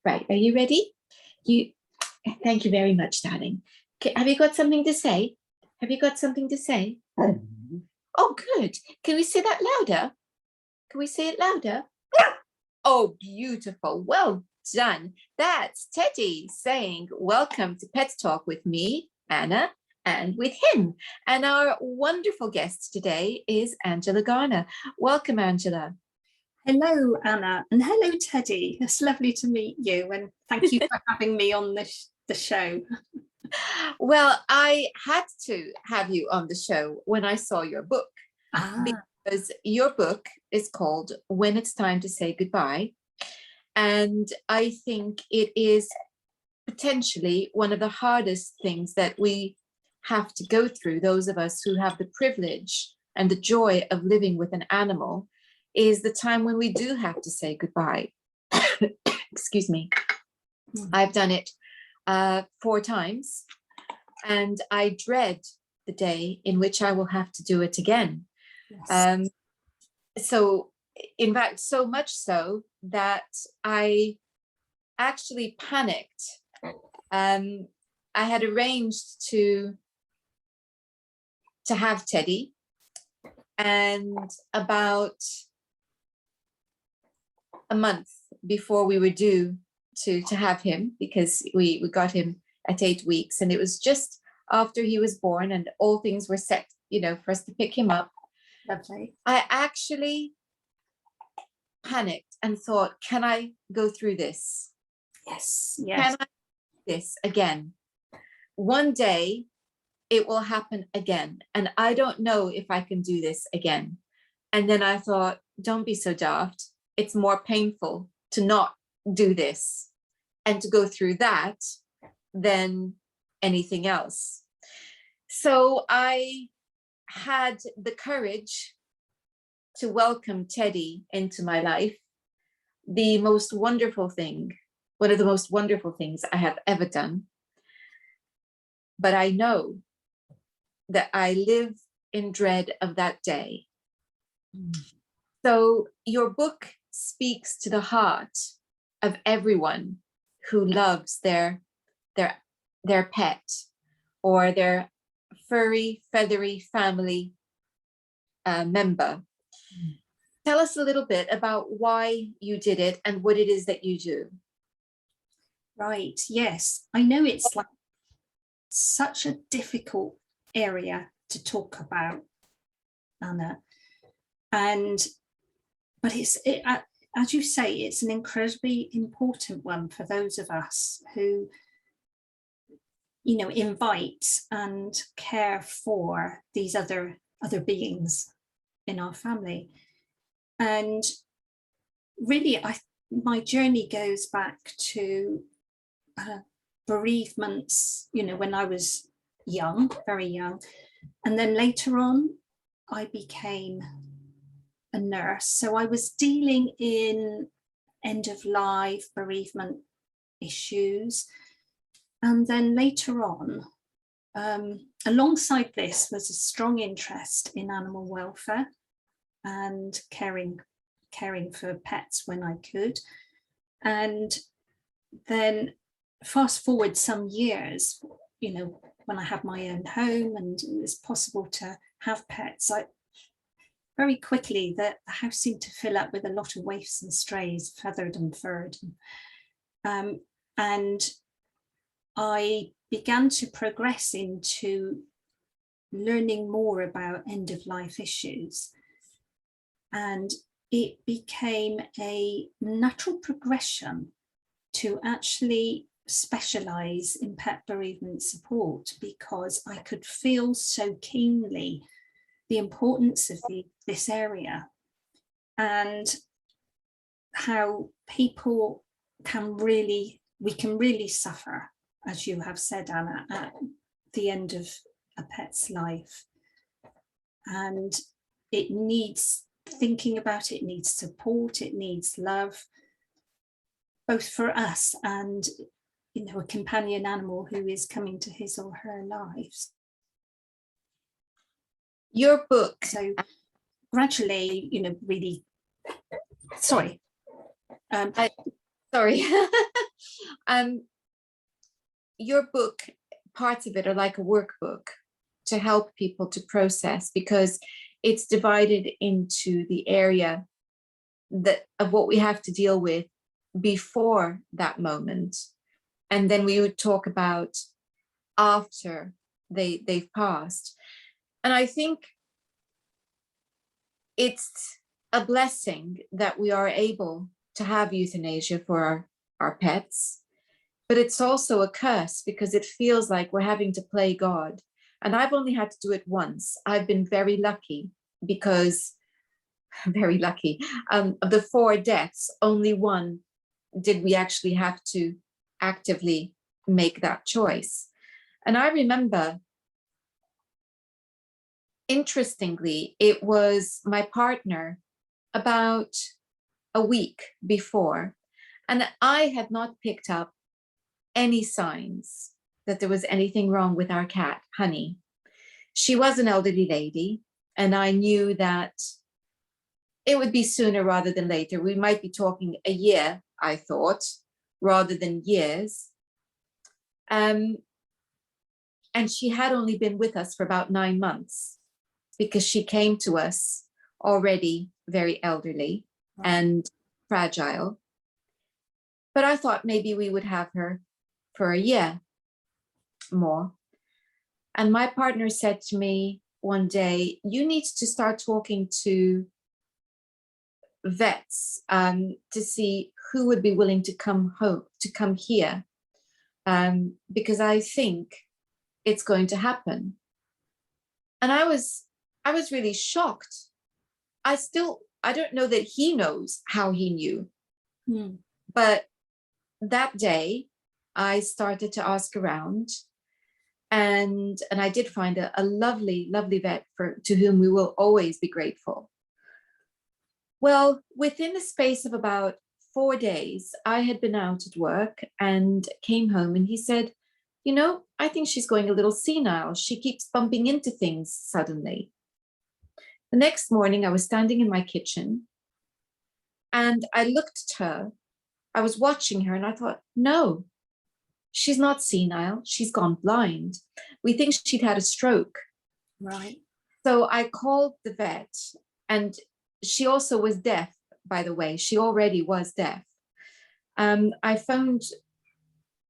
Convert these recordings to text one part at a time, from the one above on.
Right, are you ready? Thank you very much, darling. Have you got something to say? Have you got something to say? Oh, good. Can we say that louder? Can we say it louder? Oh, beautiful. Well done. That's Teddy saying, welcome to Pet Talk with me, Anna, and with him. And our wonderful guest today is Angela Garner. Welcome, Angela. Hello, Anna, and hello, Teddy. It's lovely to meet you, and thank you for having me on the show. Well, I had to have you on the show when I saw your book, because your book is called When It's Time to Say Goodbye. And I think it is potentially one of the hardest things that we have to go through, those of us who have the privilege and the joy of living with an animal, is the time when we do have to say goodbye. Excuse me. I've done it 4 times, and I dread the day in which I will have to do it again. Yes. So in fact, so much so that I actually panicked. I had arranged to have Teddy, and about a month before we were due to have him, because we got him at 8 weeks, and it was just after he was born and all things were set, for us to pick him up. Lovely. I actually panicked and thought, can I go through this? Yes. Can I do this again? One day it will happen again, and I don't know if I can do this again. And then I thought, don't be so daft. It's more painful to not do this and to go through that than anything else. So I had the courage to welcome Teddy into my life. The most wonderful thing, one of the most wonderful things I have ever done. But I know that I live in dread of that day. So your book speaks to the heart of everyone who loves their pet or their furry, feathery family member. Tell us a little bit about why you did it and what it is that you do. Right, yes. I know it's like such a difficult area to talk about, Anna. But as you say, it's an incredibly important one for those of us who, invite and care for these other beings in our family. And really, my journey goes back to bereavements, when I was young, very young. And then later on, I became a nurse. So I was dealing in end of life, bereavement issues. And then later on, alongside this was a strong interest in animal welfare and caring for pets when I could. And then fast forward some years, when I had my own home and it was possible to have pets, very quickly the house seemed to fill up with a lot of waifs and strays, feathered and furred. And I began to progress into learning more about end-of-life issues. And it became a natural progression to actually specialise in pet bereavement support, because I could feel so keenly the importance of this area and how people we can really suffer, as you have said, Anna, at the end of a pet's life. And it needs thinking about, it needs support, it needs love, both for us and a companion animal who is coming to his or her lives. Your book. So gradually, really, sorry. Sorry. Your book, parts of it are like a workbook to help people to process, because it's divided into the area that of what we have to deal with before that moment, and then we would talk about after they've passed. And I think it's a blessing that we are able to have euthanasia for our pets, but it's also a curse because it feels like we're having to play God. And I've only had to do it once. I've been very lucky because, very lucky, of the 4 deaths, only one did we actually have to actively make that choice. And I remember, interestingly, it was my partner about a week before, and I had not picked up any signs that there was anything wrong with our cat, Honey. She was an elderly lady, and I knew that it would be sooner rather than later. We might be talking a year, I thought, rather than years. And she had only been with us for about 9 months, because she came to us already very elderly and fragile. But I thought maybe we would have her for a year more. And my partner said to me one day, you need to start talking to vets to see who would be willing to come home, to come here, because I think it's going to happen. And I was really shocked. I don't know that he knows how he knew, but that day I started to ask around, and I did find a lovely, lovely vet to whom we will always be grateful. Well, within the space of about 4 days, I had been out at work and came home, and he said, you know, I think she's going a little senile. She keeps bumping into things suddenly. The next morning, I was standing in my kitchen and I looked at her. I was watching her and I thought, no, she's not senile. She's gone blind. We think she'd had a stroke. Right. So I called the vet, and she also was deaf, by the way. She already was deaf. I phoned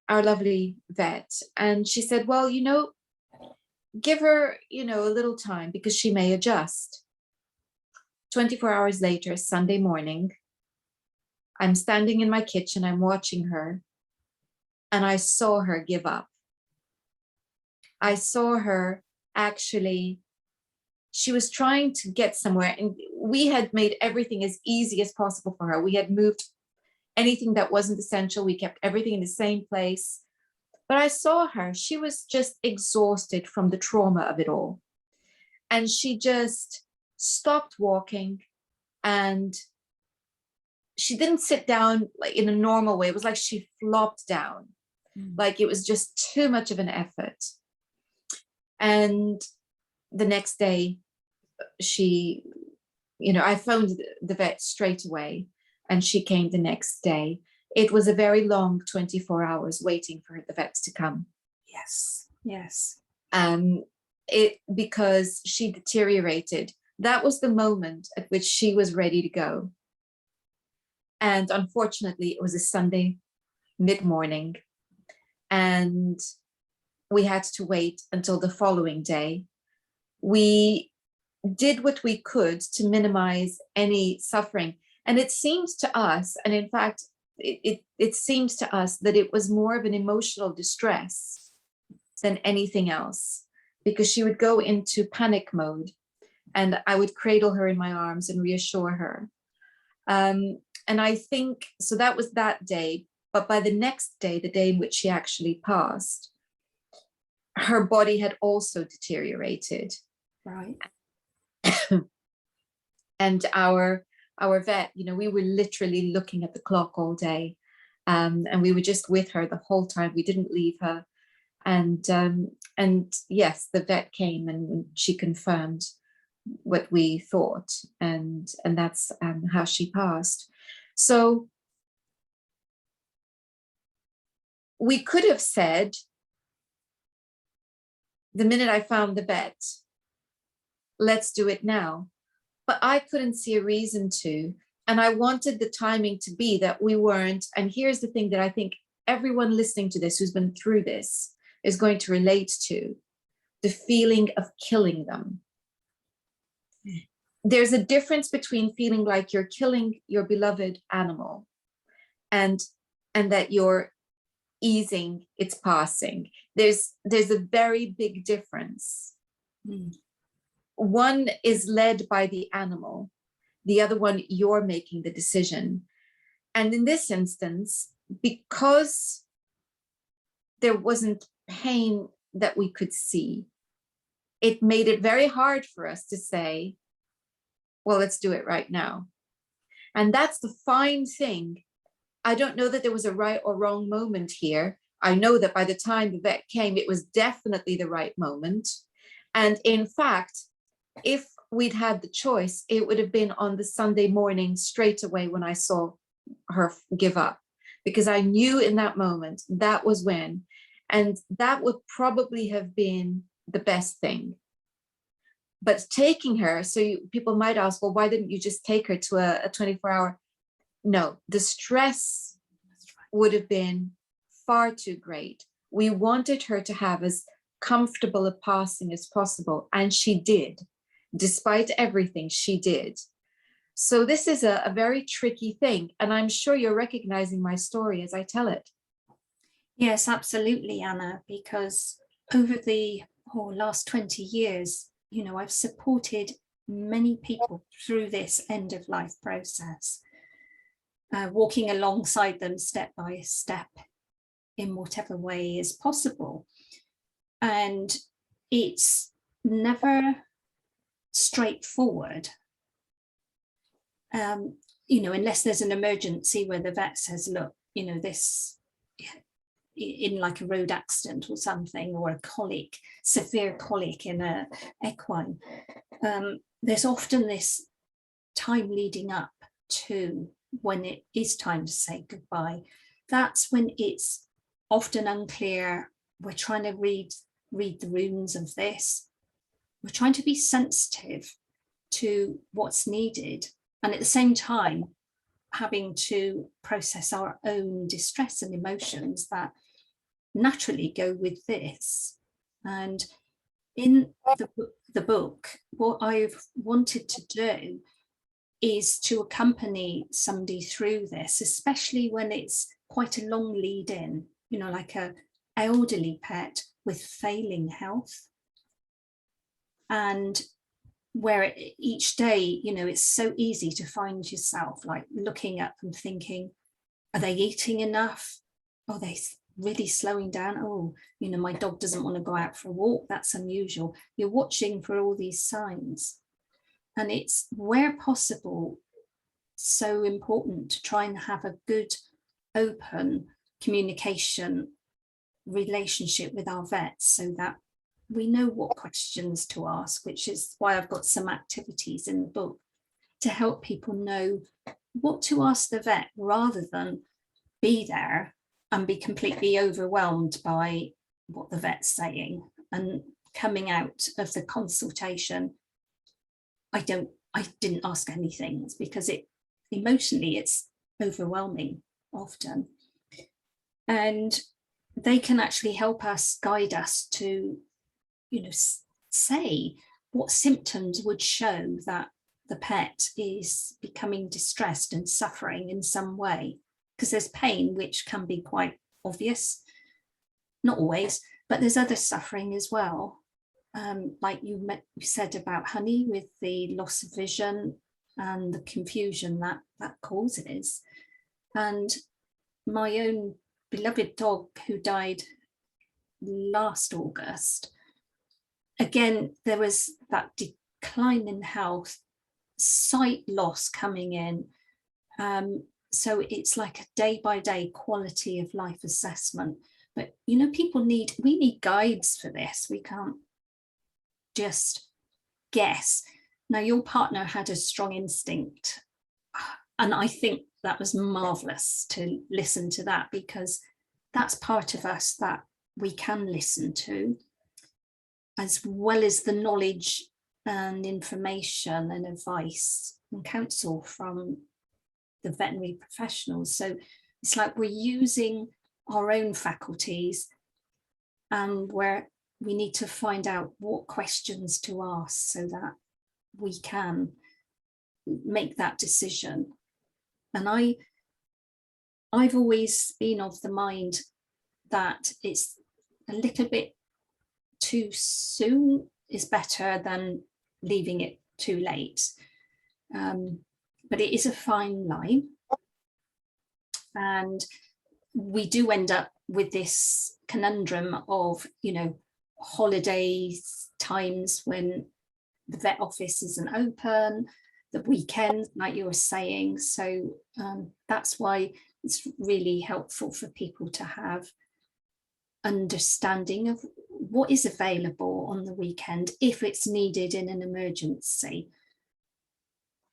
our lovely vet, and she said, well, you know, give her, you know, a little time because she may adjust. 24 hours later, Sunday morning, I'm standing in my kitchen, I'm watching her, and I saw her give up. I saw her actually, she was trying to get somewhere, and we had made everything as easy as possible for her. We had moved anything that wasn't essential. We kept everything in the same place. But I saw her, she was just exhausted from the trauma of it all. And she just stopped walking, and she didn't sit down like in a normal way. It was like she flopped down, like it was just too much of an effort. And the next day, she, you know, I phoned the vet straight away, and she came the next day. It was a very long 24 hours waiting for the vets to come. Yes, yes. Because she deteriorated. That was the moment at which she was ready to go. And unfortunately, it was a Sunday mid-morning, and we had to wait until the following day. We did what we could to minimize any suffering. And it seems to us, and in fact, it seems to us that it was more of an emotional distress than anything else, because she would go into panic mode, and I would cradle her in my arms and reassure her. And I think, so that was that day, but by the next day, the day in which she actually passed, her body had also deteriorated. Right. And our vet, you know, we were literally looking at the clock all day, and we were just with her the whole time. We didn't leave her. And yes, the vet came and she confirmed what we thought, and that's how she passed. So we could have said, the minute I found the vet, let's do it now. But I couldn't see a reason to. And I wanted the timing to be that we weren't. And here's the thing that I think everyone listening to this who's been through this is going to relate to: the feeling of killing them. There's a difference between feeling like you're killing your beloved animal and that you're easing its passing. There's a very big difference. One is led by the animal, the other one, you're making the decision. And in this instance, because there wasn't pain that we could see, it made it very hard for us to say, well, let's do it right now. And that's the fine thing. I don't know that there was a right or wrong moment here. I know that by the time the vet came, it was definitely the right moment. And in fact, if we'd had the choice, it would have been on the Sunday morning straight away when I saw her give up, because I knew in that moment that was when, and that would probably have been the best thing. But taking her, so people might ask, well, why didn't you just take her to a 24-hour? No, the stress would have been far too great. We wanted her to have as comfortable a passing as possible, and she did. Despite everything, she did. So this is a very tricky thing, and I'm sure you're recognizing my story as I tell it. Yes, absolutely, Anna, because over the last 20 years, you know, I've supported many people through this end of life process, walking alongside them step by step in whatever way is possible. And it's never straightforward, you know, unless there's an emergency where the vet says, look, you know, this in like a road accident or something, or a colic, severe colic in a equine. There's often this time leading up to when it is time to say goodbye. That's when it's often unclear. We're trying to read the runes of this. We're trying to be sensitive to what's needed, and at the same time having to process our own distress and emotions that naturally go with this. And in the book, what I've wanted to do is to accompany somebody through this, especially when it's quite a long lead in, you know, like a elderly pet with failing health. And where each day, you know, it's so easy to find yourself like looking up and thinking, are they eating enough? Are they really slowing down? Oh, you know, my dog doesn't want to go out for a walk. That's unusual. You're watching for all these signs. And it's, where possible, so important to try and have a good, open communication relationship with our vets, so that we know what questions to ask, which is why I've got some activities in the book to help people know what to ask the vet, rather than be there and be completely overwhelmed by what the vet's saying, and coming out of the consultation, I didn't ask anything, because it emotionally it's overwhelming often. And they can actually help us, guide us to, you know, say what symptoms would show that the pet is becoming distressed and suffering in some way. Because there's pain which can be quite obvious, not always, but there's other suffering as well. Like you said about Honey, with the loss of vision and the confusion that causes. And my own beloved dog, who died last August, again, there was that decline in health, sight loss coming in. So it's like a day-by-day quality of life assessment. But, you know, we need guides for this. We can't just guess. Now, your partner had a strong instinct, and I think that was marvelous to listen to that, because that's part of us that we can listen to, as well as the knowledge and information and advice and counsel from the veterinary professionals. So it's like we're using our own faculties, where we need to find out what questions to ask so that we can make that decision. And I've always been of the mind that it's a little bit too soon is better than leaving it too late. But it is a fine line. And we do end up with this conundrum of, you know, holidays, times when the vet office isn't open, the weekends, like you were saying. So that's why it's really helpful for people to have understanding of what is available on the weekend if it's needed in an emergency.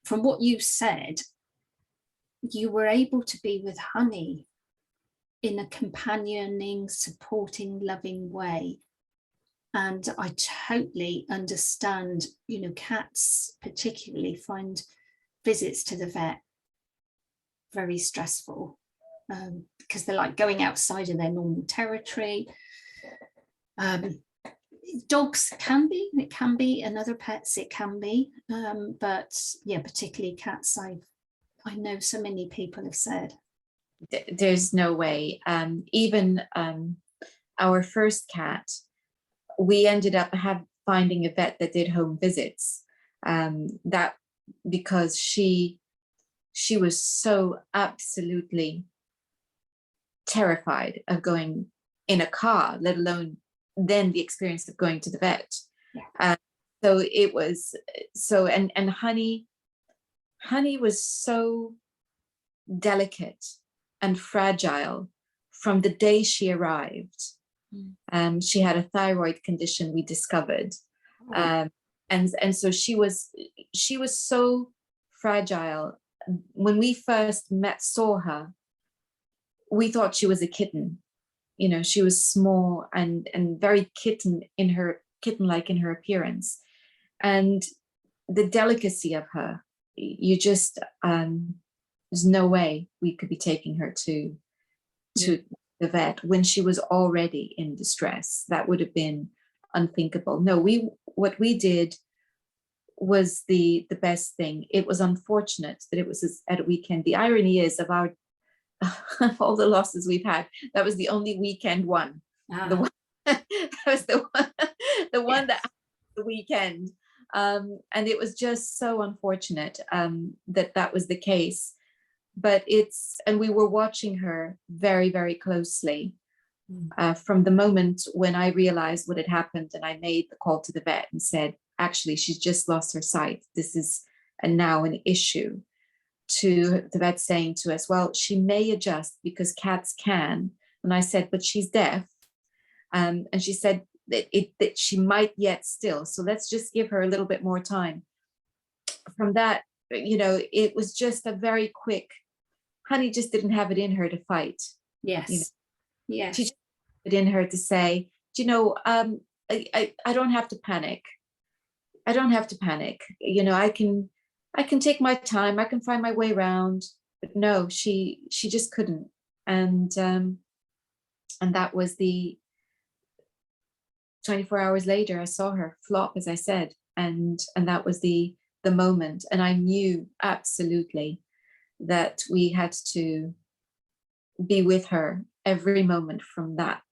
From what you said, you were able to be with Honey in a companioning, supporting, loving way. And I totally understand, you know, cats particularly find visits to the vet very stressful, because they're like going outside of their normal territory. Dogs can be, and other pets it can be, but yeah, particularly cats. I know so many people have said there's no way. Even our first cat, we ended up finding a vet that did home visits. That because she was so absolutely terrified of going in a car, let alone then the experience of going to the vet. Yeah. So it was so, and Honey was so delicate and fragile from the day she arrived. She had a thyroid condition we discovered. And so she was so fragile. When we first saw her, we thought she was a kitten. You know, she was small and very kitten-like in her appearance. And the delicacy of her, you just, there's no way we could be taking her to the vet when she was already in distress. That would have been unthinkable. No, what we did was the best thing. It was unfortunate that it was at a weekend. The irony is of all the losses we've had, that was the only weekend one. The one that was the one that the weekend. And it was just so unfortunate that was the case. But and we were watching her very, very closely from the moment when I realized what had happened, and I made the call to the vet and said, actually, she's just lost her sight. This is now an issue. To the vet saying to us, well, she may adjust because cats can. And I said, but she's deaf. And she said that she might yet still. So let's just give her a little bit more time. From that, you know, it was just a very quick, Honey just didn't have it in her to fight. Yes. You know? Yes. She just had it in her to say, you know, I don't have to panic. I don't have to panic. You know, I can take my time. I can find my way around. But no, she just couldn't. And that was the 24 hours later, I saw her flop, as I said, and that was the moment. And I knew absolutely that we had to be with her every moment from that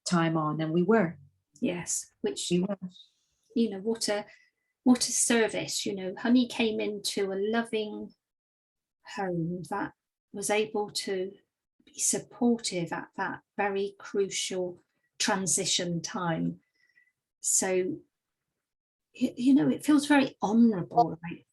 time on, and we were. Yes, which we were. You know, what a service. You know, Honey came into a loving home that was able to be supportive at that very crucial transition time. So, you know, it feels very honourable, right?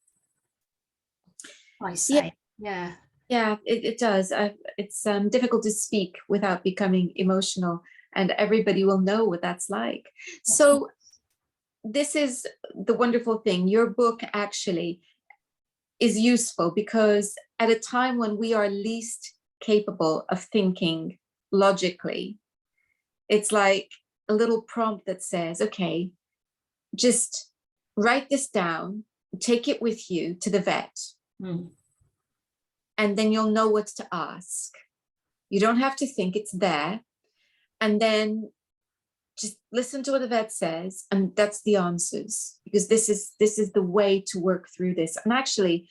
I say, yeah. Yeah, it does. It's difficult to speak without becoming emotional, and everybody will know what that's like. So this is the wonderful thing. Your book actually is useful because at a time when we are least capable of thinking logically. It's like a little prompt that says, okay, just write this down, take it with you to the vet, and then you'll know what to ask. You don't have to think, it's there. And then just listen to what the vet says, and that's the answers, because this is the way to work through this. And actually,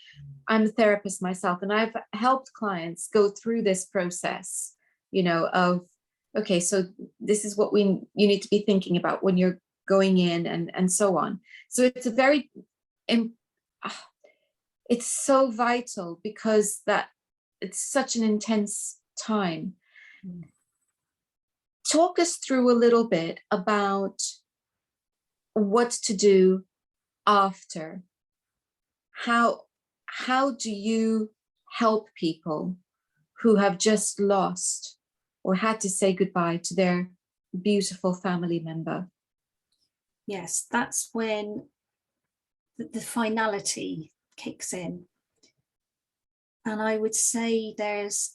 I'm a therapist myself, and I've helped clients go through this process, of, okay, so this is what you need to be thinking about when you're going in, and so on. So it's a very, it's so vital, because that it's such an intense time. Talk us through a little bit about what to do after. How do you help people who have just lost or had to say goodbye to their beautiful family member? Yes, that's when the finality kicks in. And I would say there's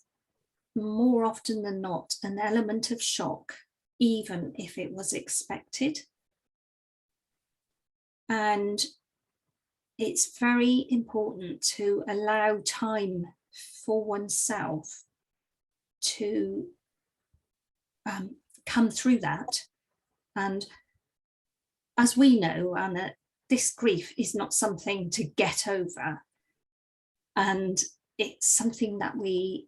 more often than not an element of shock, even if it was expected. And it's very important to allow time for oneself to come through that. And as we know, Anna, this grief is not something to get over. And it's something that we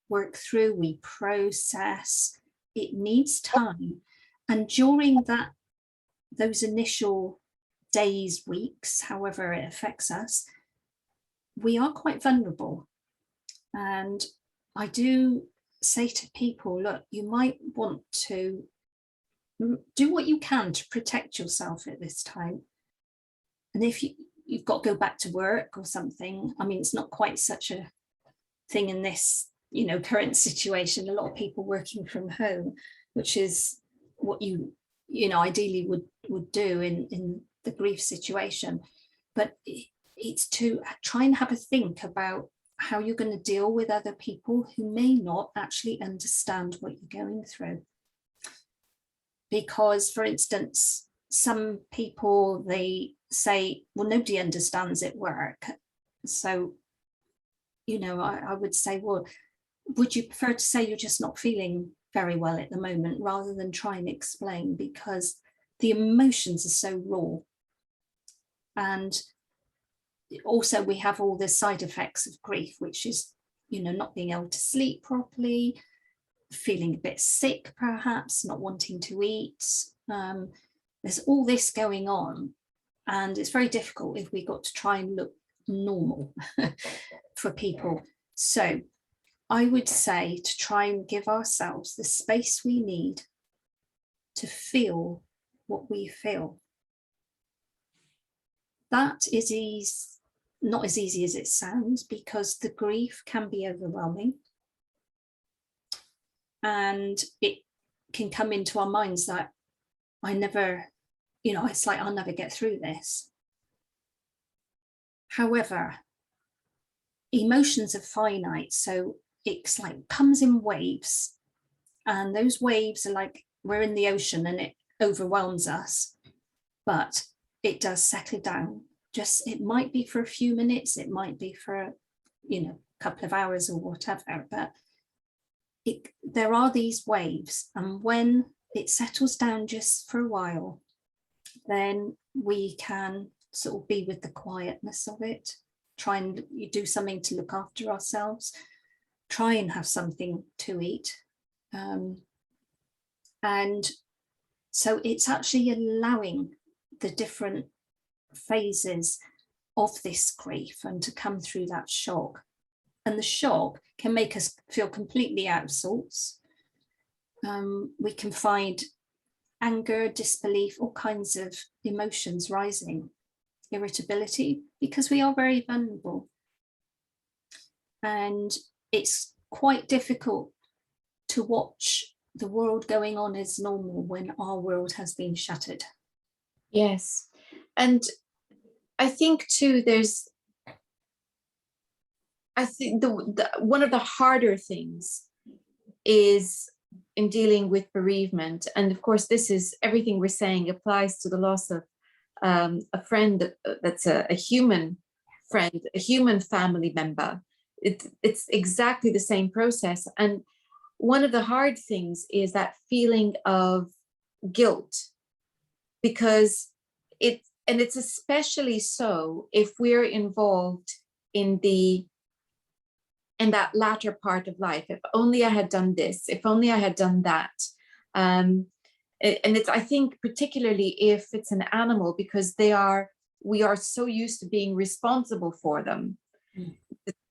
work through, we process. It needs time. And during those initial days, weeks, however it affects us, we are quite vulnerable. And I do say to people, look, you might want to do what you can to protect yourself at this time. And if you've got to go back to work or something, I mean, it's not quite such a thing in this current situation. A lot of people working from home, which is what you ideally would do in the grief situation. But it's to try and have a think about how you're going to deal with other people who may not actually understand what you're going through. Because, for instance, some people, they say, well, nobody understands at work. So, I would say, well, would you prefer to say you're just not feeling very well at the moment, rather than try and explain, because the emotions are so raw. And also we have all the side effects of grief, which is, not being able to sleep properly, feeling a bit sick, perhaps not wanting to eat. There's all this going on, and it's very difficult if we got to try and look normal for people. So I would say to try and give ourselves the space we need to feel what we feel. That is not as easy as it sounds, because the grief can be overwhelming. And it can come into our minds that it's like, I'll never get through this. However, emotions are finite, so it's like comes in waves, and those waves are like we're in the ocean and it overwhelms us, but it does settle down. It might be for a few minutes, it might be for a couple of hours or whatever, but there are these waves, and when it settles down just for a while, then we can sort of be with the quietness of it, try and do something to look after ourselves, try and have something to eat. And so it's actually allowing the different phases of this grief and to come through that shock. And the shock can make us feel completely out of sorts. We can find anger, disbelief, all kinds of emotions rising, irritability, because we are very vulnerable. And it's quite difficult to watch the world going on as normal when our world has been shattered. Yes. And I think too, I think one of the harder things is in dealing with bereavement, and of course this is everything we're saying applies to the loss of a friend that's a human friend, a human family member. It's exactly the same process. And one of the hard things is that feeling of guilt, because it's especially so if we're involved in that latter part of life. If only I had done this, if only I had done that. And it's, I think, particularly if it's an animal, because we are so used to being responsible for them.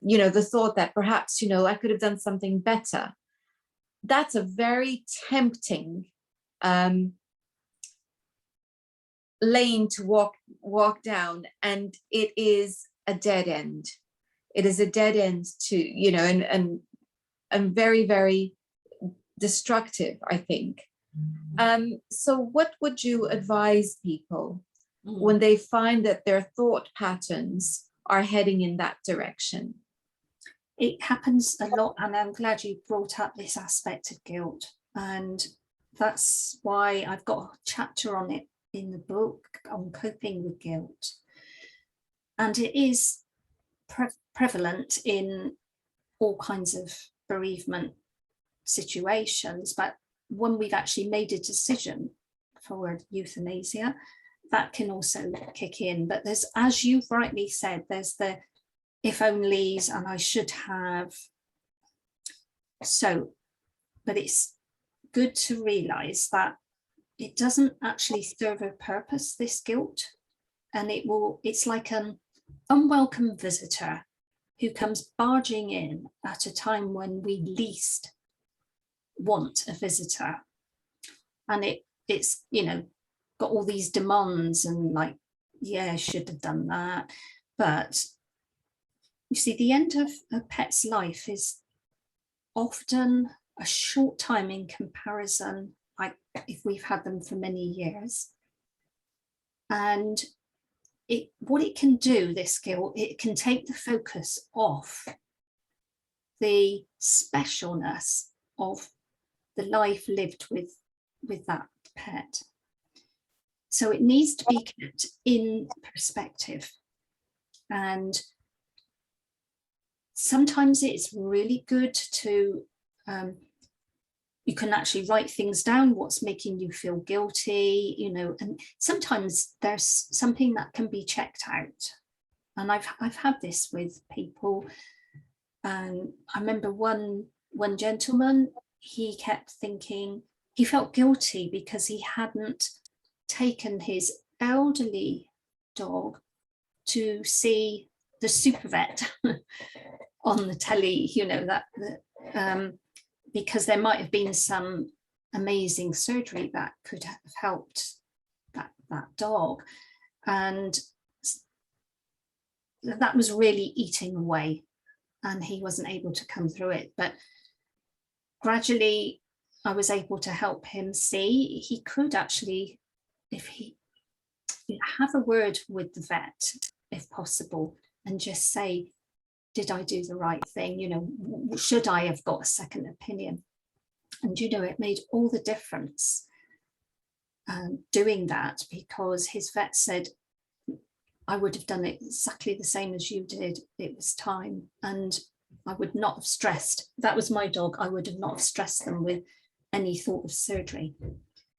You know, the thought that perhaps, you know, I could have done something better. That's a very tempting lane to walk down, and it is a dead end. It is a dead end to, you know, and very, very destructive, I think. So what would you advise people when they find that their thought patterns are heading in that direction? It happens a lot, and I'm glad you brought up this aspect of guilt, and that's why I've got a chapter on it in the book on coping with guilt. And it is prevalent in all kinds of bereavement situations, but when we've actually made a decision for euthanasia, that can also kick in. But there's, as you've rightly said, there's the if onlys and I should have. So, but it's good to realize that it doesn't actually serve a purpose, this guilt, and it's like an unwelcome visitor who comes barging in at a time when we least want a visitor. And it's, you know, got all these demands and like, yeah, I should have done that. But you see, the end of a pet's life is often a short time in comparison, like if we've had them for many years. And what it can do, this guilt, it can take the focus off the specialness of the life lived with that pet. So it needs to be kept in perspective. And sometimes it's really good to, you can actually write things down, what's making you feel guilty, you know, and sometimes there's something that can be checked out. And I've had this with people. And I remember one gentleman, he kept thinking, he felt guilty because he hadn't taken his elderly dog to see the super vet on the telly, you know, because there might have been some amazing surgery that could have helped that dog. And that was really eating away, and he wasn't able to come through it. But gradually I was able to help him see he could actually, if he have a word with the vet, if possible, and just say, did I do the right thing? You know, should I have got a second opinion? And, you know, it made all the difference doing that, because his vet said, I would have done it exactly the same as you did. It was time. And I would not have stressed. That was my dog. I would have not stressed them with any thought of surgery.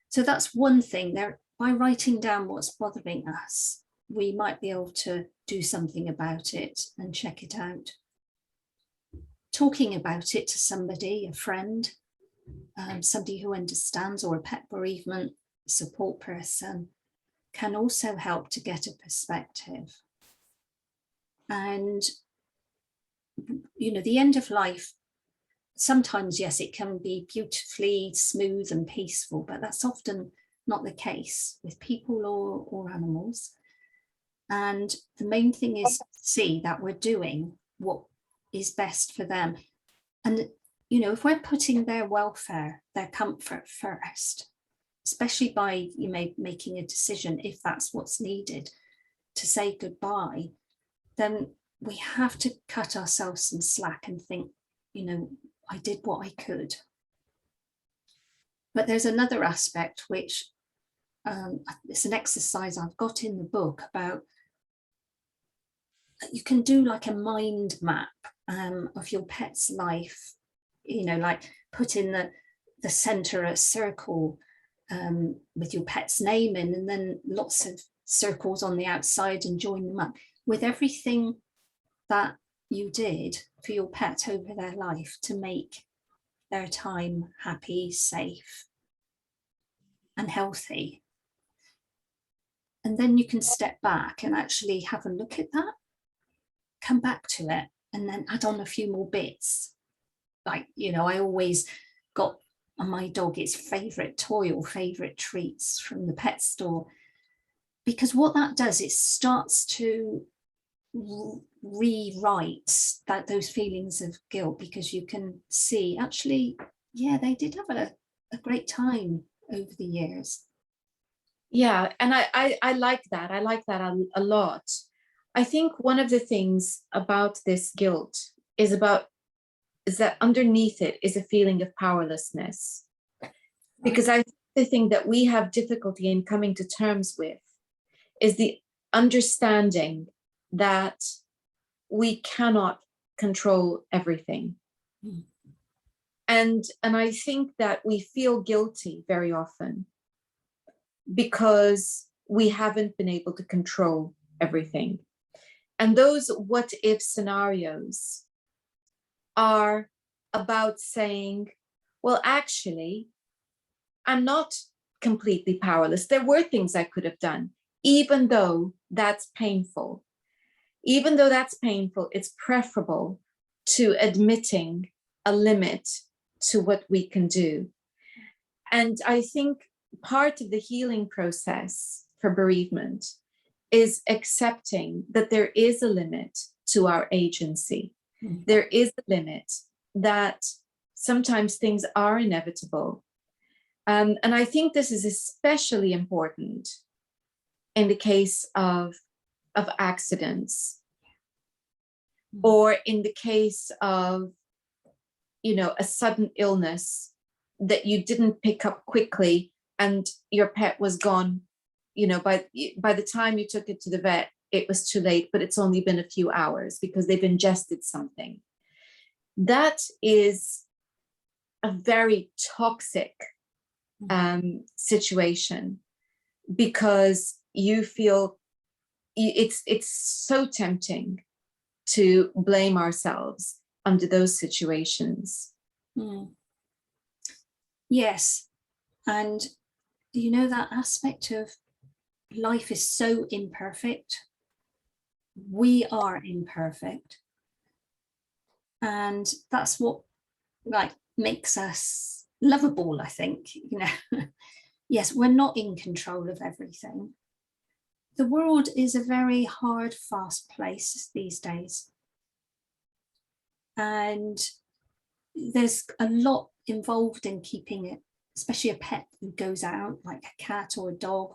So that's one thing there. By writing down what's bothering us, we might be able to do something about it and check it out. Talking about it to somebody, a friend, somebody who understands, or a pet bereavement support person, can also help to get a perspective. And, you know, the end of life, sometimes, yes, it can be beautifully smooth and peaceful, but that's often not the case with people or animals. And the main thing is to see that we're doing what is best for them. And, you know, if we're putting their welfare, their comfort first, especially by making a decision, if that's what's needed to say goodbye, then we have to cut ourselves some slack and think, you know, I did what I could. But there's another aspect which it's an exercise I've got in the book about. You can do like a mind map of your pet's life, you know, like put in the center a circle with your pet's name in, and then lots of circles on the outside, and join them up with everything that you did for your pet over their life to make their time happy, safe, and healthy. And then you can step back and actually have a look at that, come back to it, and then add on a few more bits. Like, you know, I always got my dog its favorite toy or favorite treats from the pet store, because what that does, it starts to rewrite those feelings of guilt, because you can see actually, yeah, they did have a great time over the years. Yeah, and I like that. I like that a lot. I think one of the things about this guilt is that underneath it is a feeling of powerlessness. Because I think the thing that we have difficulty in coming to terms with is the understanding that we cannot control everything. Mm. And I think that we feel guilty very often because we haven't been able to control everything. And those what if scenarios are about saying, well, actually, I'm not completely powerless. There were things I could have done, even though that's painful. Even though that's painful, it's preferable to admitting a limit to what we can do. And I think part of the healing process for bereavement is accepting that there is a limit to our agency. Mm-hmm. There is a limit, that sometimes things are inevitable. And I think this is especially important in the case of accidents, or in the case of, you know, a sudden illness that you didn't pick up quickly and your pet was gone. You know, by the time you took it to the vet, it was too late, but it's only been a few hours because they've ingested something. That is a very toxic situation, because you feel it's so tempting to blame ourselves under those situations. Mm. Yes. And you know, that aspect of life is so imperfect. We are imperfect. And that's what like makes us lovable, I think. You know, yes, we're not in control of everything. The world is a very hard, fast place these days. And there's a lot involved in keeping it, especially a pet who goes out, like a cat or a dog,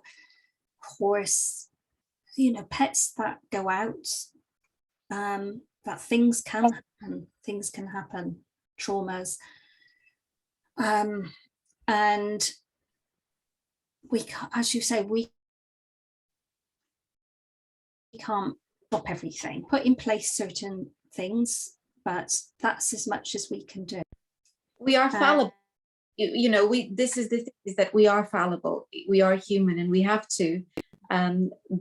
horse, you know, pets that go out, that things can happen, traumas. And we can't, as you say, we can't stop everything, put in place certain things, but that's as much as we can do. We are fallible. You know, this is the thing, is that we are fallible. We are human, and we have to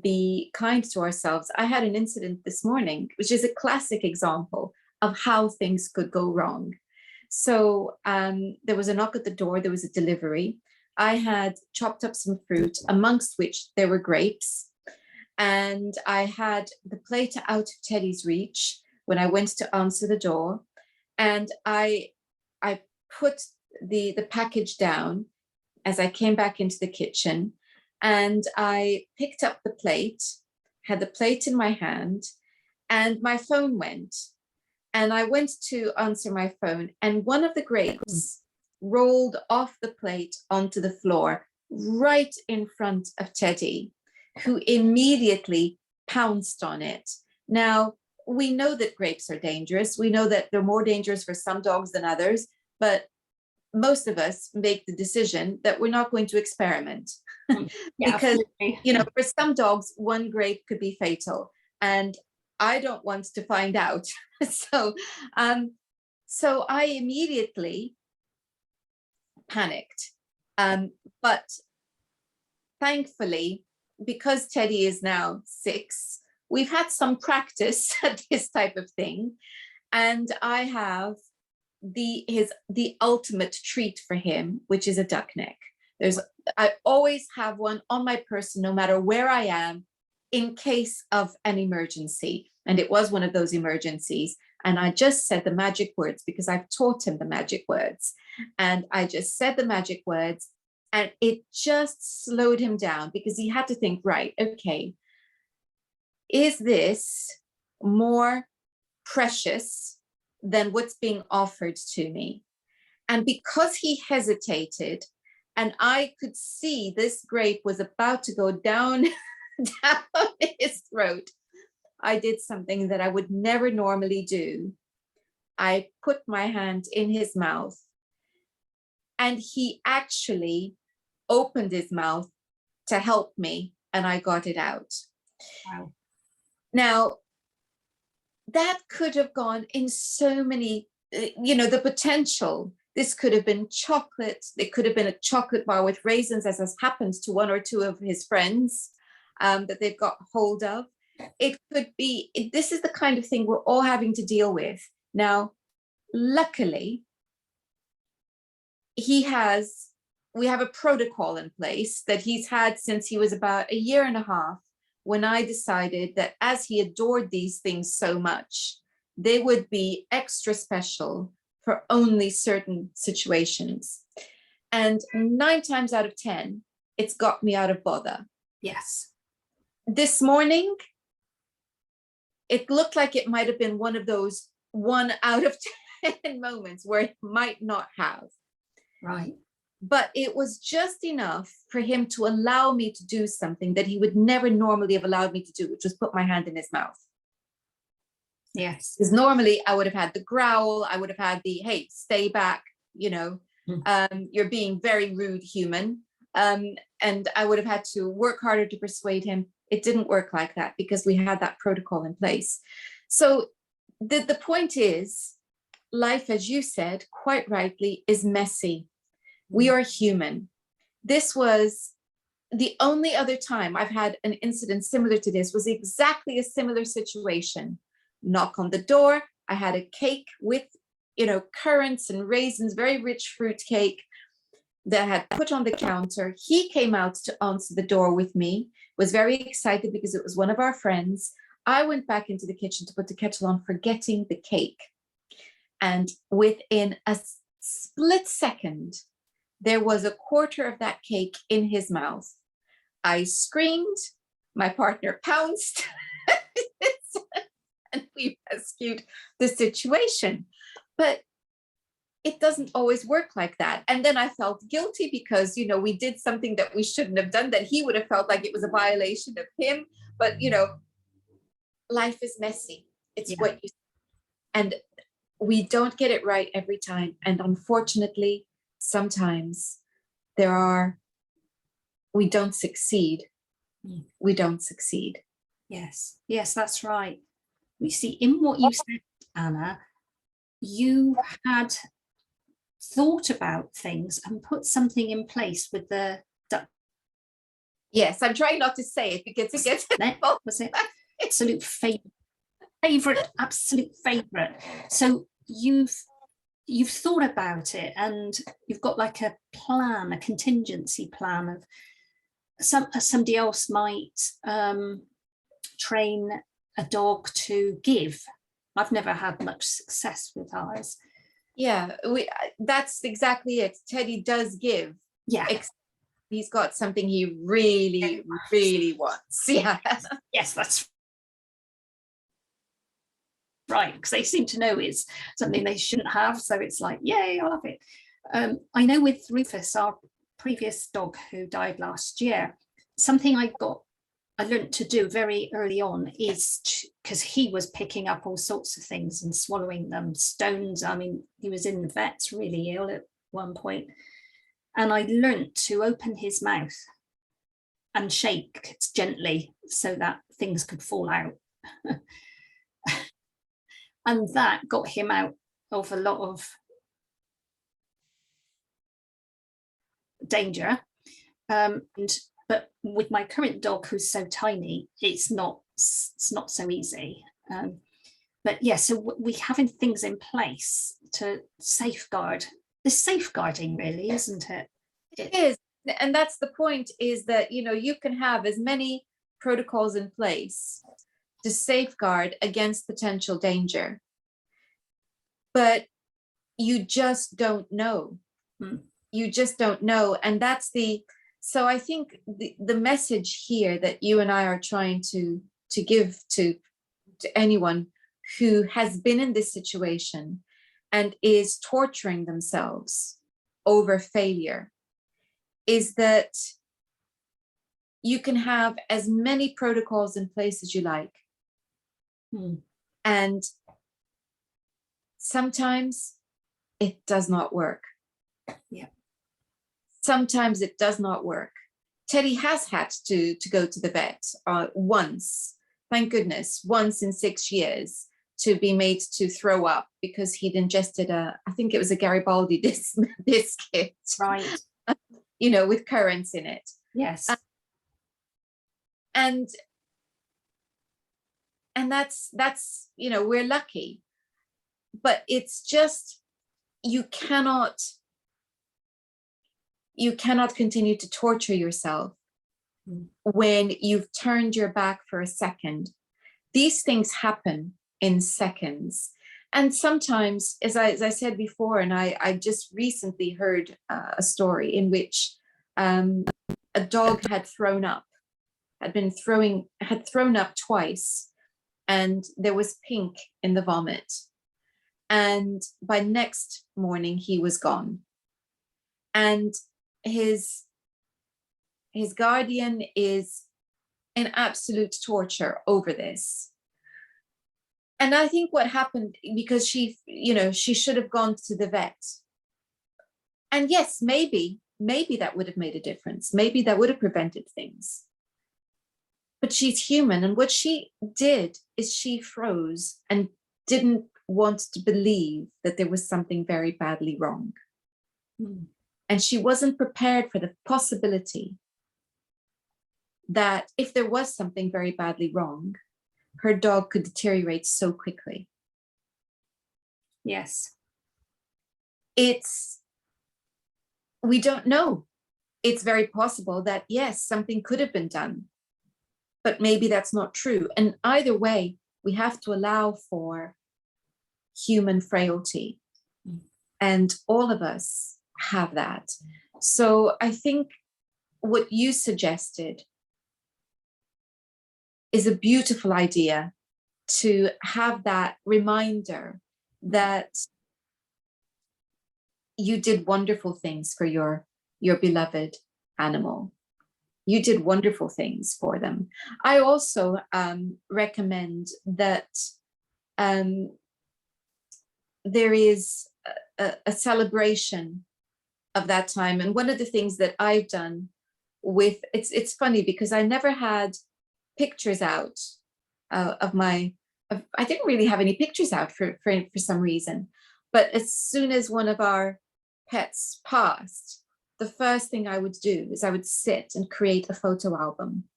be kind to ourselves. I had an incident this morning, which is a classic example of how things could go wrong. So there was a knock at the door. There was a delivery. I had chopped up some fruit, amongst which there were grapes. And I had the plate out of Teddy's reach when I went to answer the door. And I put the package down as I came back into the kitchen, and I picked up the plate, had the plate in my hand, and my phone went. And I went to answer my phone, and one of the grapes rolled off the plate onto the floor right in front of Teddy, who immediately pounced on it. Now, we know that grapes are dangerous. We know that they're more dangerous for some dogs than others, but most of us make the decision that we're not going to experiment. Yeah, Because, absolutely. for some dogs, one grape could be fatal, and I don't want to find out. So, so I immediately panicked. But thankfully, because Teddy is now 6, we've had some practice at this type of thing. And I have the ultimate treat for him, which is a duck neck. I always have one on my person, no matter where I am, in case of an emergency. And it was one of those emergencies. And I just said the magic words, because I've taught him the magic words. And I just said the magic words, and it just slowed him down, because he had to think, right, okay, is this more precious than what's being offered to me? And because he hesitated, and I could see this grape was about to go down, down his throat, I did something that I would never normally do. I put my hand in his mouth, and he actually opened his mouth to help me, and I got it out. Wow. Now, that could have gone in so many, the potential. This could have been chocolate. It could have been a chocolate bar with raisins, as has happened to one or two of his friends that they've got hold of. It could be, this is the kind of thing we're all having to deal with. Now, luckily, we have a protocol in place that he's had since he was about 1.5 years, when I decided that as he adored these things so much, they would be extra special for only certain situations. And 9 times out of 10, it's got me out of bother. Yes. This morning, it looked like it might have been one of those 1 out of 10 moments where it might not have. Right. But it was just enough for him to allow me to do something that he would never normally have allowed me to do, which was put my hand in his mouth. Yes. Because normally I would have had the growl, I would have had the, hey, stay back, you're being very rude, human. And I would have had to work harder to persuade him. It didn't work like that, because we had that protocol in place. So the point is, life, as you said, quite rightly, is messy. We are human. This was the only other time I've had an incident similar to this, was exactly a similar situation. Knock on the door. I had a cake with, currants and raisins, very rich fruit cake that I had put on the counter. He came out to answer the door with me, was very excited because it was one of our friends. I went back into the kitchen to put the kettle on, forgetting the cake. And within a split second, there was 1/4 of that cake in his mouth. I screamed, my partner pounced, and we rescued the situation. But it doesn't always work like that. And then I felt guilty because, we did something that we shouldn't have done, that he would have felt like it was a violation of him. But, life is messy. It's what you, and we don't get it right every time. And unfortunately, sometimes we don't succeed. We don't succeed. Yes, that's right. You see, in what you said, Anna, you had thought about things and put something in place with the duck. Yes, I'm trying not to say it because it gets was it absolute favorite, absolute favorite. So you've thought about it, and you've got like a plan, a contingency plan of somebody else might train a dog to give. I've never had much success with ours. Yeah, that's exactly it. Teddy does give. Yeah. He's got something he really, really wants. Yeah. Yes, that's right, because they seem to know it's something they shouldn't have. So it's like, yay, I love it. I know with Rufus, our previous dog who died last year, something I learned to do very early on is, because he was picking up all sorts of things and swallowing them, stones. I mean, he was in the vets really ill at one point, and I learnt to open his mouth and shake gently so that things could fall out. And that got him out of a lot of danger. But with my current dog, who's so tiny, it's not so easy. But yeah, so we having things in place to safeguard. It's safeguarding, really, isn't it? It is. And that's the point, is that, you know, you can have as many protocols in place to safeguard against potential danger, but you just don't know. You just don't know. And that's so I think the message here that you and I are trying to give to anyone who has been in this situation and is torturing themselves over failure is that you can have as many protocols in place as you like. And sometimes it does not work. Yeah. Sometimes it does not work. Teddy has had to go to the vet once, thank goodness, once in 6 years, to be made to throw up because he'd ingested I think it was a Garibaldi biscuit. Right. You know, with currants in it. Yes. And that's, you know, we're lucky, but it's just, you cannot continue to torture yourself when you've turned your back for a second. These things happen in seconds. And sometimes, as I said before, and I just recently heard a story in which a dog had thrown up twice, and there was pink in the vomit. And by next morning, he was gone. And his guardian is in absolute torture over this. And I think what happened, because she should have gone to the vet. And yes, maybe that would have made a difference. Maybe that would have prevented things. But she's human. And what she did is she froze and didn't want to believe that there was something very badly wrong. And she wasn't prepared for the possibility that if there was something very badly wrong, her dog could deteriorate so quickly. Yes. We don't know. It's very possible that, yes, something could have been done, but maybe that's not true. And either way, we have to allow for human frailty. And all of us have that. So I think what you suggested is a beautiful idea, to have that reminder that you did wonderful things for your beloved animal. You did wonderful things for them. I also recommend that there is a celebration of that time. And one of the things that I've done with, it's funny because I never had pictures out I didn't really have any pictures out for some reason. But as soon as one of our pets passed, the first thing I would do is I would sit and create a photo album.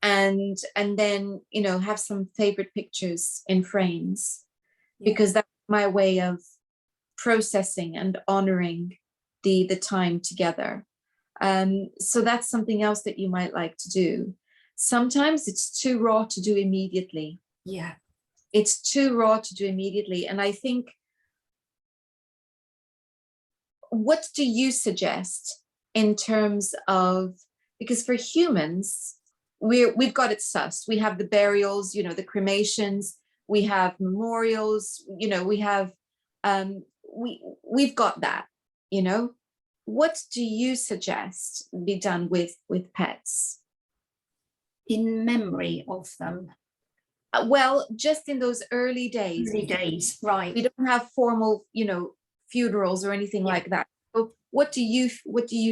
And then, you know, have some favorite pictures in frames, because that's my way of processing and honoring the time together. So that's something else that you might like to do. Sometimes it's too raw to do immediately. Yeah. It's too raw to do immediately. And I think, what do you suggest in terms of, because for humans, we've got it sussed. We have the burials, you know, the cremations, we have memorials, you know, we have, we've got that, you know. What do you suggest be done with pets? In memory of them? Well, just in those early days. Early days, right. We don't have formal, you know, funerals or anything like that. So what do you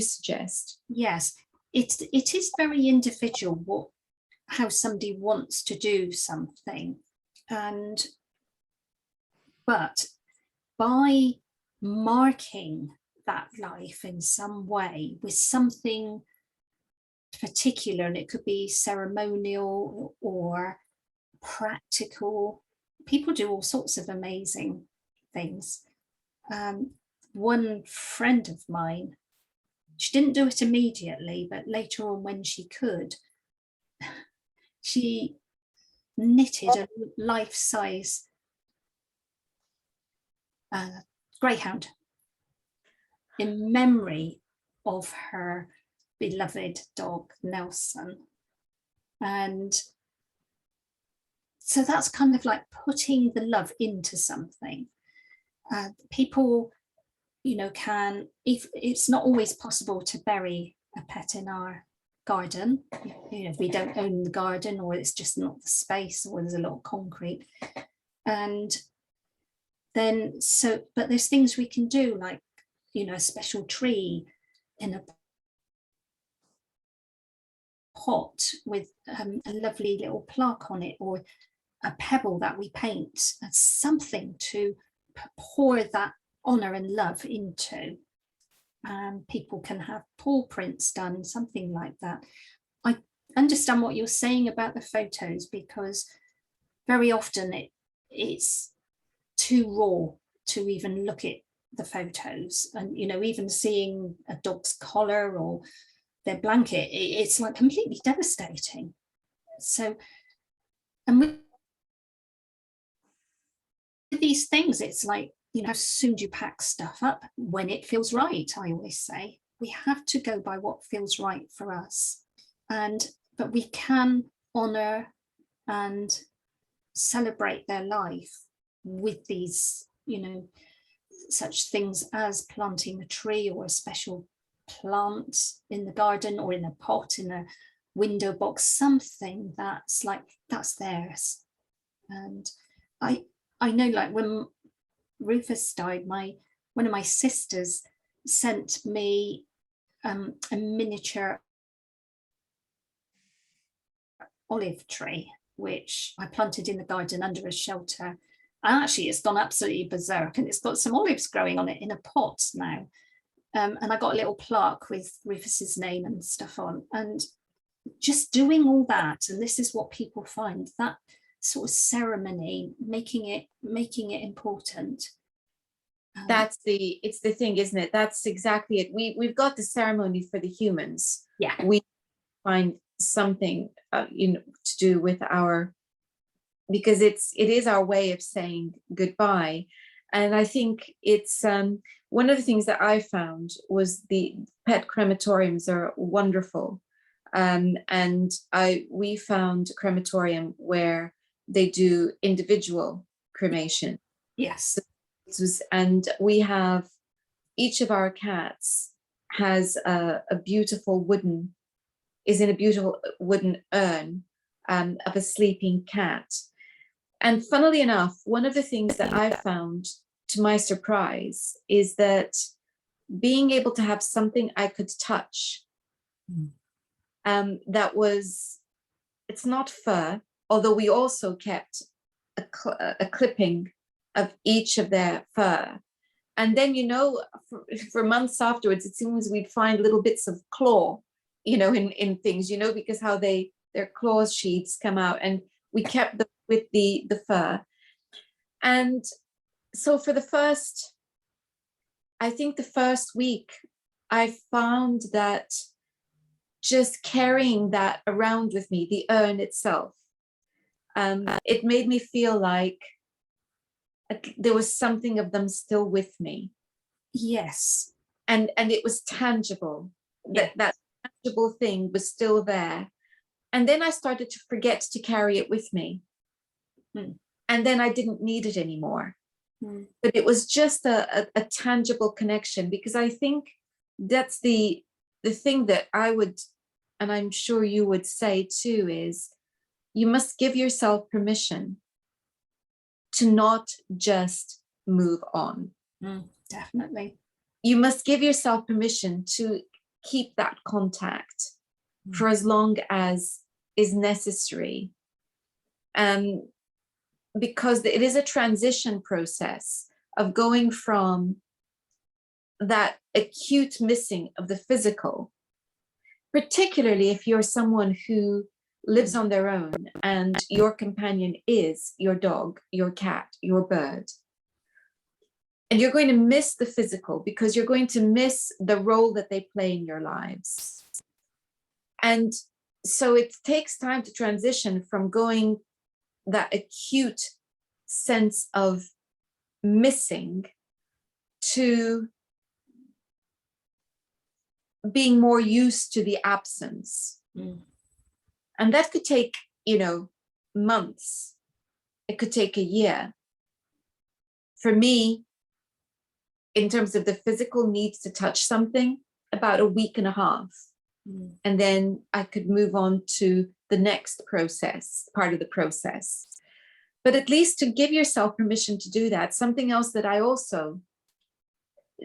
suggest? Yes, it is very individual how somebody wants to do something, but by marking that life in some way with something particular, and it could be ceremonial or practical. People do all sorts of amazing things. One friend of mine, she didn't do it immediately, but later on when she could, she knitted a life-size greyhound in memory of her beloved dog Nelson. And so that's kind of like putting the love into something. People, you know, can, if it's not always possible to bury a pet in our garden, you know, if we don't own the garden, or it's just not the space, or there's a lot of concrete, and then but there's things we can do, like, you know, a special tree in a pot with a lovely little plaque on it, or a pebble that we paint, something to pour that honor and love into. People can have paw prints done, something like that. I understand what you're saying about the photos, because very often it's too raw to even look at the photos, and, you know, even seeing a dog's collar or their blanket, it's like completely devastating. So, and with these things, it's like, you know, how soon do you pack stuff up? When it feels right, I always say. We have to go by what feels right for us. But we can honor and celebrate their life with these, you know, such things as planting a tree or a special plant in the garden, or in a pot, in a window box, something that's like, that's theirs. And I know, like, when Rufus died, one of my sisters sent me a miniature olive tree, which I planted in the garden under a shelter. And actually it's gone absolutely berserk, and it's got some olives growing on it in a pot now. And I got a little plaque with Rufus's name and stuff on, and just doing all that. And this is what people find, that sort of ceremony, making it important. It's the thing, isn't it? That's exactly it. We've got the ceremony for the humans. Yeah. We find something, you know, to do with because it is our way of saying goodbye. And I think it's one of the things that I found was the pet crematoriums are wonderful. And we found a crematorium where they do individual cremation. Yes. And we have, each of our cats has a beautiful wooden urn of a sleeping cat. And funnily enough, one of the things that I found, to my surprise, is that being able to have something I could touch, that was, it's not fur, although we also kept a clipping of each of their fur. And then, you know, for months afterwards, it seems we'd find little bits of claw, you know, in things, you know, because how their claw sheaths come out, and we kept them with the fur. And so for I think the first week, I found that just carrying that around with me, the urn itself, it made me feel like there was something of them still with me. Yes. And it was tangible. Yeah. That tangible thing was still there. And then I started to forget to carry it with me. And then I didn't need it anymore. But it was just a tangible connection, because I think that's the thing that I would, and I'm sure you would say too, is you must give yourself permission to not just move on. Definitely. You must give yourself permission to keep that contact for as long as is necessary. Because it is a transition process of going from that acute missing of the physical, particularly if you're someone who lives on their own and your companion is your dog, your cat, your bird. And you're going to miss the physical because you're going to miss the role that they play in your lives. And so it takes time to transition from going that acute sense of missing to being more used to the absence. And that could take, months. It could take a year. For me, in terms of the physical needs to touch something, about a week and a half. And then I could move on to the next part of the process. But at least to give yourself permission to do that. Something else that I also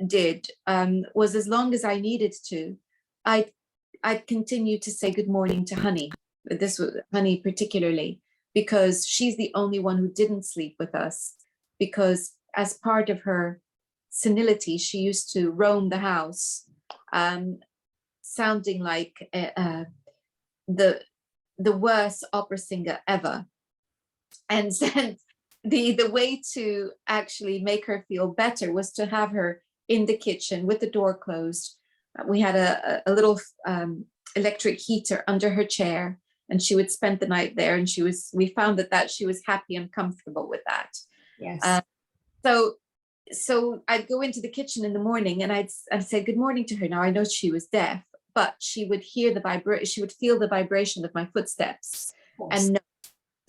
did was, as long as I needed to, I'd continue to say good morning to Honey. This was Honey particularly, because she's the only one who didn't sleep with us, because as part of her senility, she used to roam the house, sounding like the worst opera singer ever. And then the way to actually make her feel better was to have her in the kitchen with the door closed. We had a little electric heater under her chair, and she would spend the night there. And we found that she was happy and comfortable with that. Yes. So I'd go into the kitchen in the morning and I'd say good morning to her. Now I know she was deaf, but she would hear the vibration. She would feel the vibration of my footsteps, and know.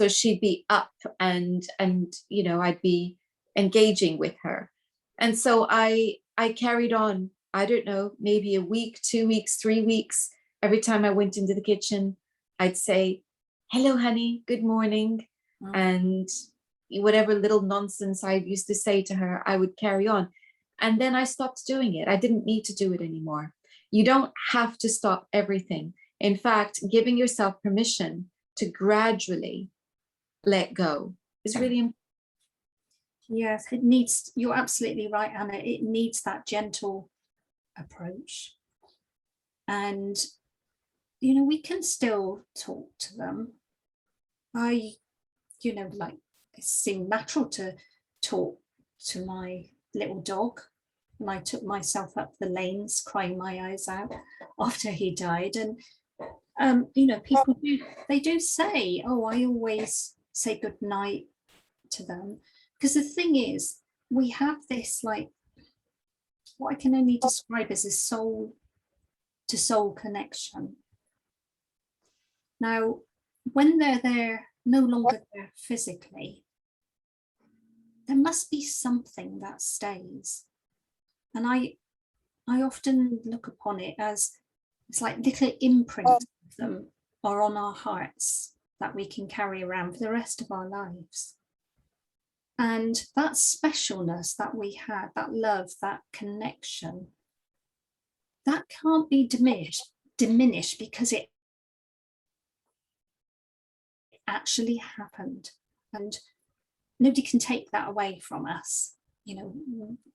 So she'd be up and I'd be engaging with her. And so I carried on, I don't know, maybe a week, 2 weeks, 3 weeks. Every time I went into the kitchen, I'd say, hello, Honey, good morning. And whatever little nonsense I used to say to her, I would carry on. And then I stopped doing it. I didn't need to do it anymore. You don't have to stop everything. In fact, giving yourself permission to gradually let go is really important. Yes, it needs, you're absolutely right, Anna. It needs that gentle approach. And, we can still talk to them. It seemed natural to talk to my little dog. And I took myself up the lanes, crying my eyes out after he died. And, people do say, oh, I always say good night to them. Because the thing is, we have this, what I can only describe as a soul to soul connection. Now, when they're no longer there physically, there must be something that stays. And I often look upon it as it's like little imprints of them are on our hearts that we can carry around for the rest of our lives. And that specialness that we had, that love, that connection, that can't be diminished because it actually happened. And nobody can take that away from us.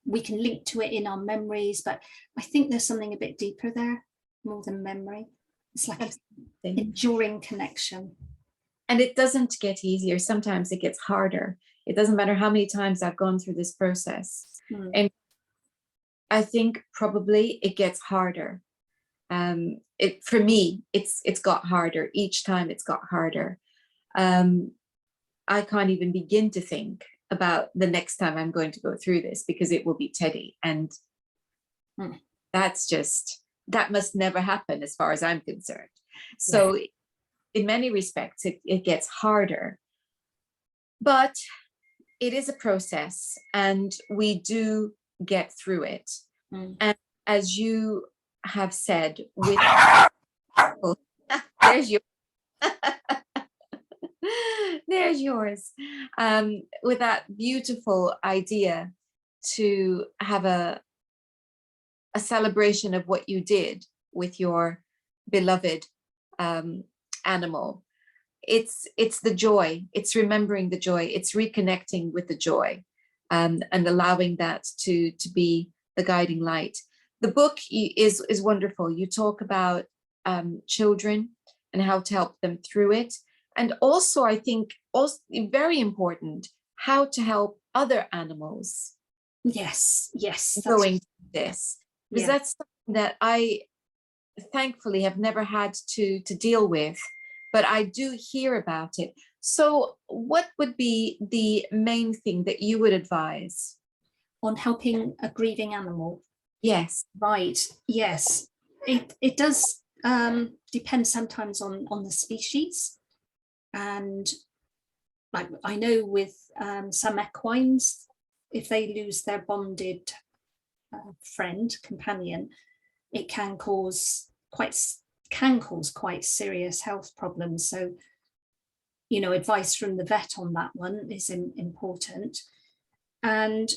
We can link to it in our memories, but I think there's something a bit deeper there, more than memory. It's like an enduring connection. And it doesn't get easier. Sometimes it gets harder. It doesn't matter how many times I've gone through this process. And I think probably it gets harder. For me, it's got harder. Each time it's got harder. I can't even begin to think about the next time I'm going to go through this, because it will be Teddy. And that must never happen as far as I'm concerned. So in many respects, it gets harder. But it is a process, and we do get through it. And as you have said, with there's yours, with that beautiful idea to have a celebration of what you did with your beloved animal. It's the joy, it's remembering the joy, it's reconnecting with the joy, and allowing that to be the guiding light. The book is wonderful. You talk about children and how to help them through it. And also, I think, also very important, how to help other animals. Yes, Going through this. Because yeah. that's something that I thankfully have never had to deal with, but I do hear about it. So what would be the main thing that you would advise? On helping a grieving animal? Yes. Right, yes. It does depend sometimes on the species. And like I know with some equines, if they lose their bonded friend, companion, it can cause quite serious health problems. So, you know, advice from the vet on that one is important. And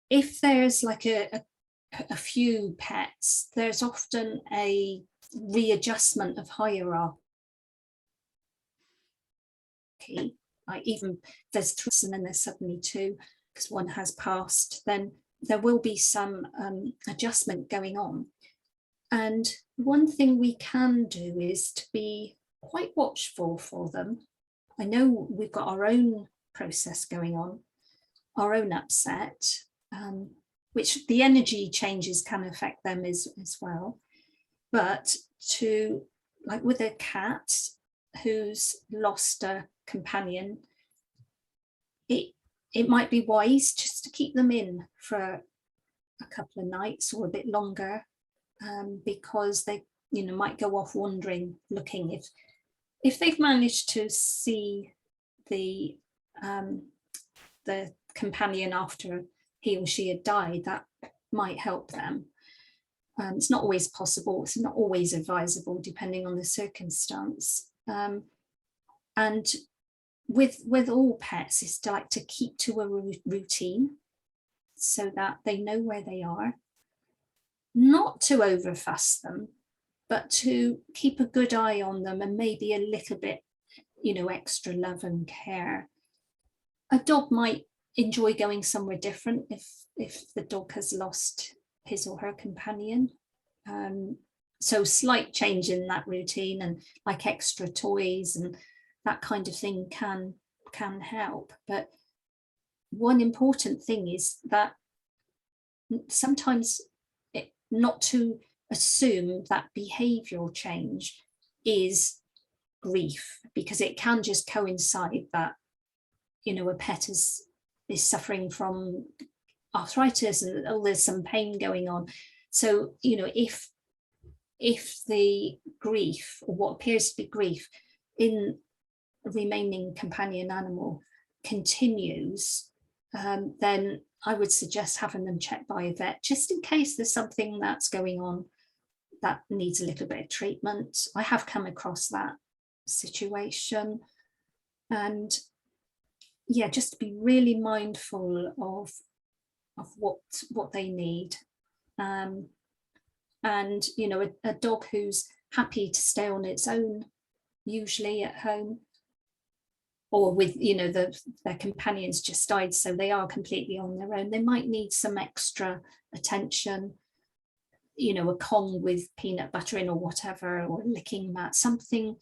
if there's like a few pets, there's often a readjustment of hierarchy. Like even there's three and then there's suddenly two because one has passed, then there will be some adjustment going on. And one thing we can do is to be quite watchful for them. I know we've got our own process going on, our own upset, which the energy changes can affect them as well. But to, like with a cat who's lost a companion, it might be wise just to keep them in for a couple of nights or a bit longer, because they, you know, might go off wandering, looking. If they've managed to see the companion after he or she had died, that might help them. It's not always possible, it's not always advisable depending on the circumstance. And with all pets, it's like to keep to a routine so that they know where they are, not to overfuss them, but to keep a good eye on them and maybe a little bit, you know, extra love and care. A dog might enjoy going somewhere different if the dog has lost his or her companion. So slight change in that routine and like extra toys and that kind of thing can help. But one important thing is that sometimes not to assume that behavioural change is grief, because it can just coincide that, you know, a pet is suffering from arthritis and there's some pain going on. So, you know, if the grief, or what appears to be grief in a remaining companion animal, continues, then I would suggest having them checked by a vet, just in case there's something that's going on that needs a little bit of treatment. I have come across that situation. And yeah, just to be really mindful of what they need. And, you know, a dog who's happy to stay on its own, usually at home, or with, you know, their companions just died, so they are completely on their own, they might need some extra attention, you know, a Kong with peanut butter in or whatever, or a licking mat, something.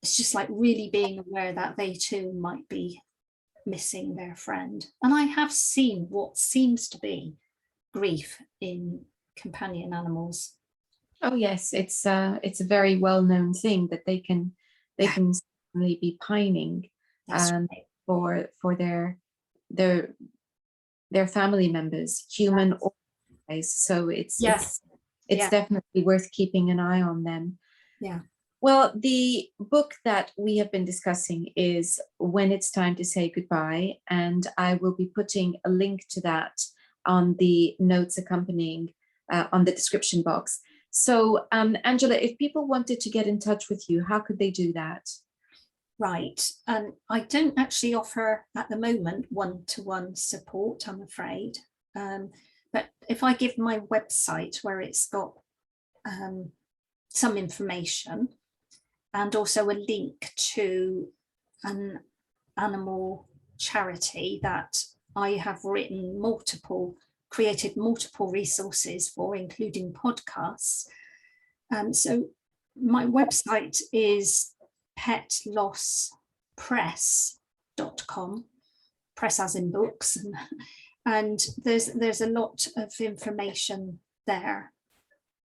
It's just like really being aware that they too might be missing their friend. And I have seen what seems to be grief in companion animals. Oh yes, it's a very well-known thing that they can certainly be pining right. for their family members, human or otherwise. So it's definitely worth keeping an eye on them. Yeah. Well, the book that we have been discussing is When It's Time to Say Goodbye, and I will be putting a link to that on the notes accompanying on the description box. So, Angela, if people wanted to get in touch with you, how could they do that? Right. And I don't actually offer at the moment one-to-one support, I'm afraid. But if I give my website, where it's got some information and also a link to an animal charity that I have created multiple resources for, including podcasts. So my website is petlosspress.com, press as in books, and there's a lot of information there,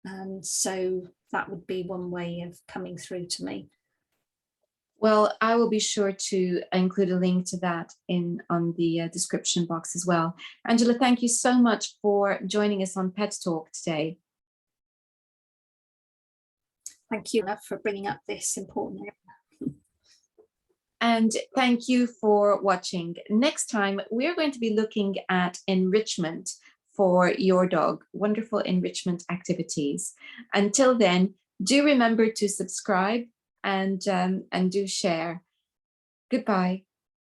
and so that would be one way of coming through to me. Well, I will be sure to include a link to that on the description box as well. Angela, thank you so much for joining us on Pet Talk today. Thank you for bringing up this important area. And thank you for watching. Next time, we're going to be looking at enrichment for your dog, wonderful enrichment activities. Until then, do remember to subscribe and do share. Goodbye.